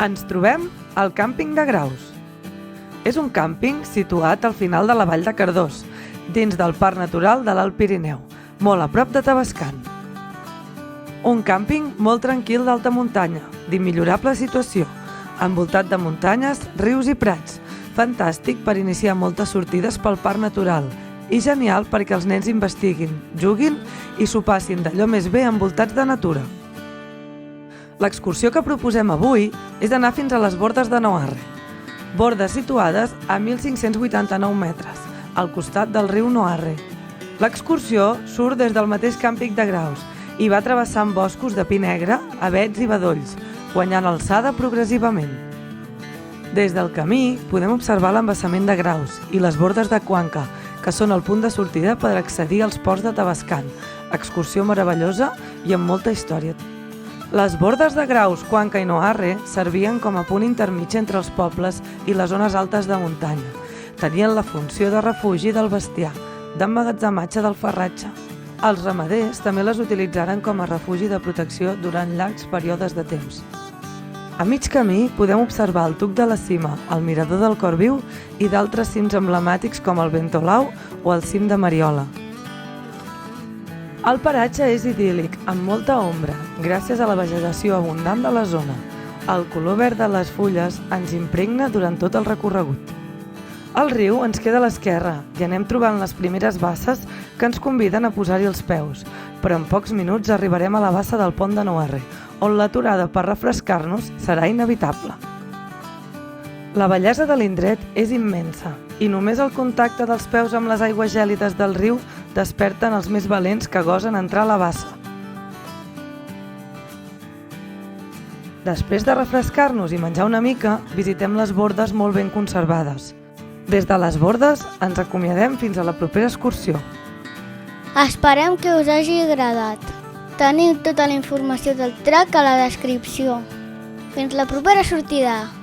Ens trobem al càmping de Graus. És un càmping situat al final de la vall de Cardós, dins del Parc Natural de l'Alt Pirineu, molt a prop de Tavascan. Un càmping molt tranquil d'alta muntanya, d'immillorable situació, envoltat de muntanyes, rius i prats, fantàstic per iniciar moltes sortides pel Parc Natural i genial perquè els nens investiguin, juguin i s'ho passin d'allò més bé envoltats de natura. L'excursió que proposem avui és anar fins a les bordes de Noarre, bordes situades a 1.589 metres, al costat del riu Noarre. L'excursió surt des del mateix càmping de Graus i va travessant boscos de pi negre, avets i bedolls, guanyant alçada progressivament. Des del camí podem observar l'embassament de Graus i les bordes de Cuanca, que són el punt de sortida per accedir als ports de Tavascan, excursió meravellosa i amb molta història. Les bordes de Graus, Cuanca i Noarre servien com a punt intermig entre els pobles i les zones altes de muntanya. Tenien la funció de refugi del bestiar, d'emmagatzematge del farratge. Els ramaders també les utilitzaren com a refugi de protecció durant llargs períodes de temps. A mig camí podem observar el Tuc de la Cima, el Mirador del Corviu i d'altres cims emblemàtics com el Ventolau o el cim de Mariola. El paratge és idíl·lic, amb molta ombra, gràcies a la vegetació abundant de la zona. El color verd de les fulles ens impregna durant tot el recorregut. El riu ens queda a l'esquerra i anem trobant les primeres basses que ens conviden a posar-hi els peus, però en pocs minuts arribarem a la bassa del pont de Noarre, on l'aturada per refrescar-nos serà inevitable. La bellesa de l'indret és immensa i només el contacte dels peus amb les aigües gèlides del riu desperten els més valents que gosen entrar a la bassa. Després de refrescar-nos i menjar una mica, visitem les bordes molt ben conservades. Des de les bordes ens acomiadem fins a la propera excursió. Esperem que us hagi agradat. Teniu tota la informació del track a la descripció. Fins la propera sortida!